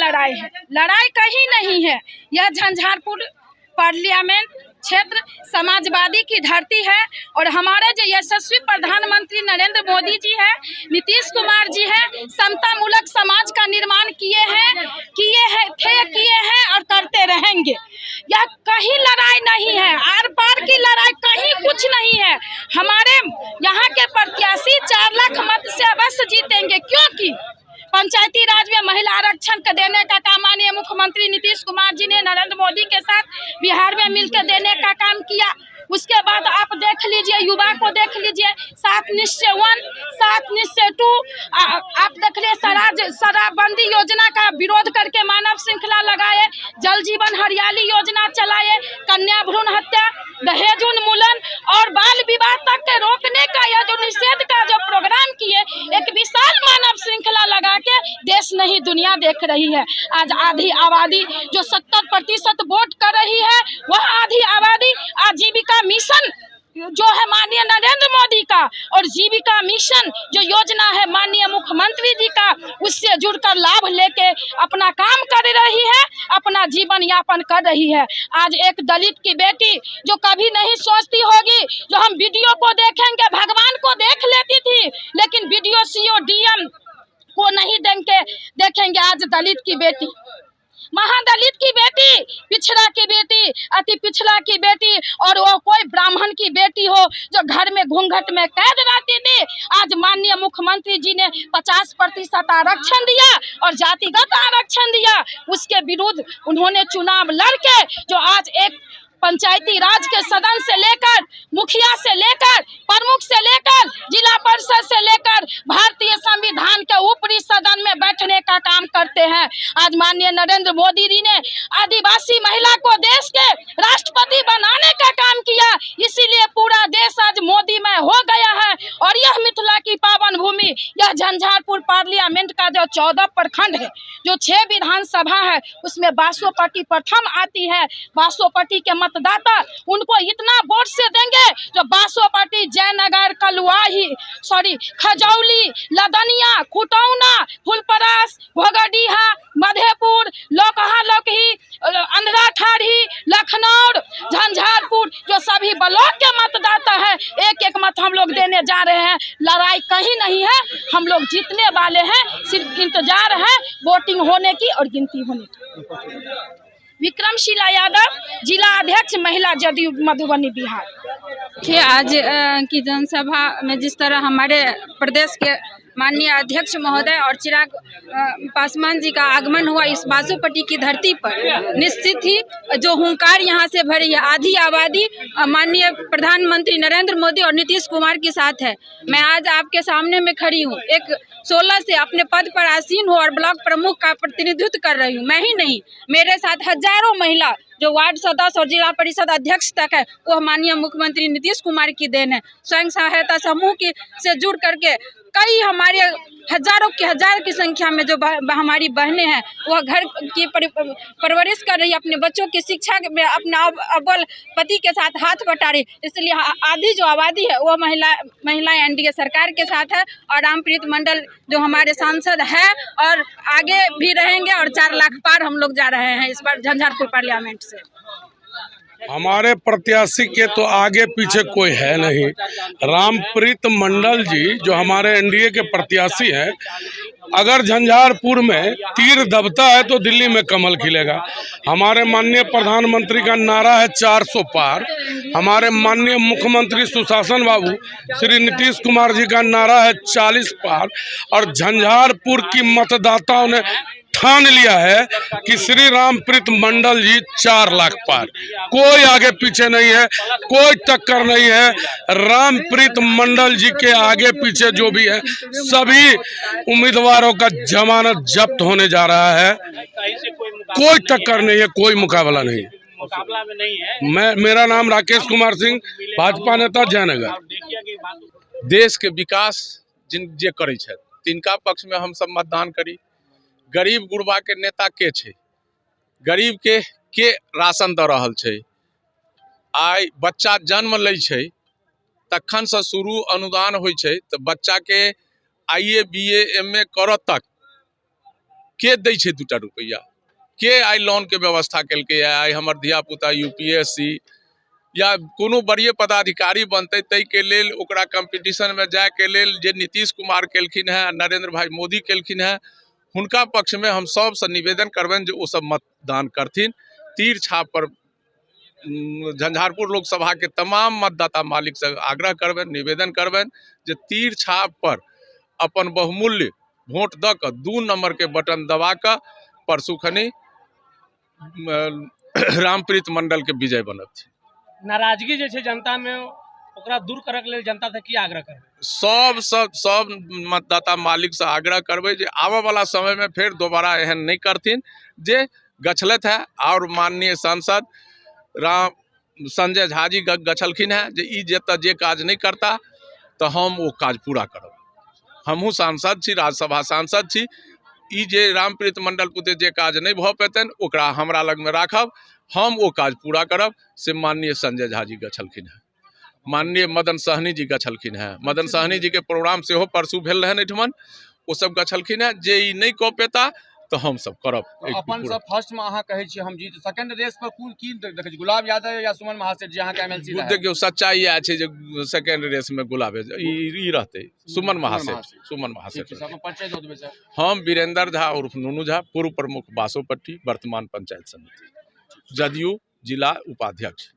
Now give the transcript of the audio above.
लड़ाई है, लड़ाई कहीं नहीं है। यह झंझारपुर पार्लियामेंट क्षेत्र समाजवादी की धरती है और हमारे जो यशस्वी प्रधानमंत्री नरेंद्र मोदी जी है, नीतीश कुमार जी है, समता मूलक समाज का निर्माण किए हैं और करते रहेंगे। यह कहीं लड़ाई नहीं है, आर पार की लड़ाई कहीं कुछ नहीं है। हमारे यहाँ के प्रत्याशी 4 लाख मत से अवश्य जीतेंगे, क्योंकि पंचायती राज में महिला आरक्षण का देने का काम माननीय मुख्यमंत्री नीतीश कुमार जी ने नरेंद्र मोदी के साथ बिहार में मिलकर देने का काम किया। उसके बाद आप देख लीजिए, युवा को देख लीजिए, 7 निश्चय 1, 7 निश्चय 2, आप देख लीजिए शराबबंदी योजना का विरोध करके मानव श्रृंखला लगाए, जल जीवन हरियाली योजना चलाए, कन्या भ्रूण हत्या, दहेज उन्मूलन और बाल विवाह तक के रोकने का यह जो निषेध का जो प्रोग्राम किए, एक विशाल मानव श्रृंखला लगा के देश नहीं दुनिया देख रही है। आज आधी आबादी जो 70% वोट कर रही है, वह आधी आबादी आजीविका मिशन जो है माननीय नरेंद्र मोदी का और जीविका मिशन जो योजना है माननीय मुख्यमंत्री जी का, उससे जुड़कर लाभ लेके अपना काम कर रही है, अपना जीवन यापन कर रही है। आज एक दलित की बेटी जो कभी नहीं सोचती होगी, जो हम वीडियो को देखेंगे भगवान को देख लेती थी, लेकिन वीडियो सीओ डीएम को नहीं देखेंगे। आज दलित की बेटी, महादलित की बेटी, पिछड़ा की बेटी, अति पिछड़ा की बेटी और वो कोई ब्राह्मण की बेटी हो जो घर में घूंघट में कैद रहती थी, आज माननीय मुख्यमंत्री जी ने 50% आरक्षण दिया और जातिगत आरक्षण दिया। उसके विरुद्ध उन्होंने चुनाव लड़के जो आज एक पंचायती राज के सदन से लेकर, मुखिया से लेकर, प्रमुख से लेकर, जिला परिषद से लेकर भारतीय संविधान के ऊपरी सदन में बैठने का काम करते हैं। आज माननीय नरेंद्र मोदी जी ने आदिवासी महिला को देश के राष्ट्रपति बनाने का काम किया, इसीलिए पूरा देश आज मोदीमय हो गया है। और यह मिथिला की पावन भूमि, यह झंझारपुर पार्लियामेंट का जो 14 प्रखंड है, जो 6 विधानसभा है, उसमें बासोपट्टी प्रथम आती है। बासोपट्टी के मतदाता उनको इतना वोट से देंगे जो बासोपट्टी, जयनगर, कलुआही, खजौली, लदनिया, खुटौना, फुलपरास, भोगडीहा, मधेपुर, लोकहा लोकही, अंधरा ठाड़ी, लखनऊ, झंझारपुर जो सभी ब्लॉक के मतदाता है, एक मत हम लोग देने जा रहे हैं। लड़ाई कहीं नहीं है, हम लोग जीतने वाले हैं, सिर्फ इंतजार है वोटिंग होने की और गिनती होने की। विक्रमशिला यादव, जिला अध्यक्ष महिला जदयू मधुबनी बिहार। आज की जनसभा में जिस तरह हमारे प्रदेश के माननीय अध्यक्ष महोदय और चिराग पासवान जी का आगमन हुआ इस बासोपट्टी की धरती पर, निश्चित ही जो हुंकार यहाँ से भरी है, आधी आबादी माननीय प्रधानमंत्री नरेंद्र मोदी और नीतीश कुमार के साथ है। मैं आज आपके सामने में खड़ी हूँ, एक 16 से अपने पद पर आसीन हूँ और ब्लॉक प्रमुख का प्रतिनिधित्व कर रही हूँ। मैं ही नहीं, मेरे साथ हजारों महिला जो वार्ड सदस्य और जिला परिषद अध्यक्ष तक है, वो माननीय मुख्यमंत्री नीतीश कुमार की देन है। स्वयं सहायता समूह की से जुड़ करके कई हमारे हजार की संख्या में जो हमारी बहनें हैं, वह घर की परवरिश कर रही है, अपने बच्चों की शिक्षा में अपना अव्वल पति के साथ हाथ बटा रही। इसलिए आधी जो आबादी है वो महिला एनडीए सरकार के साथ है और रामप्रीत मंडल जो हमारे सांसद है और आगे भी रहेंगे और 4 लाख पार हम लोग जा रहे हैं इस बार झंझारपुर पार्लियामेंट से। हमारे प्रत्याशी के तो आगे पीछे कोई है नहीं। रामप्रीत मंडल जी जो हमारे एनडीए के प्रत्याशी हैं, अगर झंझारपुर में तीर दबता है तो दिल्ली में कमल खिलेगा। हमारे माननीय प्रधानमंत्री का नारा है 400 पार। हमारे माननीय मुख्यमंत्री सुशासन बाबू श्री नीतीश कुमार जी का नारा है 40 पार। और झंझारपुर की मतदाताओं ने ठान लिया है कि श्री रामप्रीत मंडल जी 4 लाख पार। कोई आगे पीछे नहीं है, कोई टक्कर नहीं है। रामप्रीत मंडल जी के आगे पीछे जो भी है, सभी उम्मीदवारों का जमानत जब्त होने जा रहा है। कोई टक्कर नहीं है, कोई मुकाबला नहीं है। मुकाबला में नहीं है। मेरा नाम राकेश कुमार सिंह, भाजपा नेता जयनगर। देश के विकास जिन जे करै छै तिनका पक्ष में हम सब मतदान करी। गरीब गुरबा के नेता के छै? गरीब के राशन दऽ रहल छै? आइ बच्चा जन्म लै छै तखन से शुरू अनुदान होइ छै, तऽ बच्चा के आईए बीए एमए करऽ तक के दै छै 2 रुपैया, के आइ लोन के व्यवस्था केलकै। आइ हमर धिया पुता UPSC या कोनो बड़िए पदाधिकारी बनतै ताहिके लेल ओकरा कम्पटिशन में जायके लेल जे नीतीश कुमार केलखिन हैं, नरेंद्र भाई मोदी केलखिन हैं, हुनका पक्ष में हम सबसे निवेदन करबनि जे ओ सब मतदान करथिन। तीर छाप पर झंझारपुर लोकसभा के तमाम मतदाता मालिक से आग्रह करबनि, निवेदन करबनि जे तीर छाप पर अपन बहुमूल्य वोट द के 2 नंबर के बटन दबा के परसू खनी रामप्रीत मंडल के विजय बनत। नाराजगी जे छै जनता में ओकरा दूर करय के लेल जनता से की आग्रह करबै? सब मतदाता मालिक से आग्रह करबै जे आबऽ वाला समय में फिर दोबारा एहन नहीं करथिन जे गछलथि है। और माननीय सांसद संजय झा जी गछलखिन है जे ई जे काज नहीं करता तो हम वो काज पूरा करब। हमहूँ सांसद छी, राज्यसभा सांसद छी। ई जे रामप्रीत मंडल पुते जे काज नहीं भ पेतन ओकरा हमरा लग में राखब, हम वो काज पूरा करब से माननीय संजय झा जी गछलखिन है। माननीय मदन सहनी जी गछलखिन है। मदन सहनी जी के प्रोग्राम सेहो परसू भेल रहन एठमन, ओ सब गछलखिन है जे ई नहीं कऽ पेता तो हम सब करब। अपन सब फर्स्ट में अहाँ कहै छी हम जीत, सेकंड रेस पर कोन की देखै छी, गुलाब यादव या सुमन महासेठ जी अहाँ के MLC रहे? देखियो सच्चाई यह छै जे सेकंड रेस में गुलाब ई रहते सुमन महासेठ। परिचय दो देबै सर। हम वीरेंद्र झा उर्फ नूनू झा, पूर्व प्रमुख बासोपट्टी, वर्तमान पंचायत समिति, जदयू जिला उपाध्यक्ष।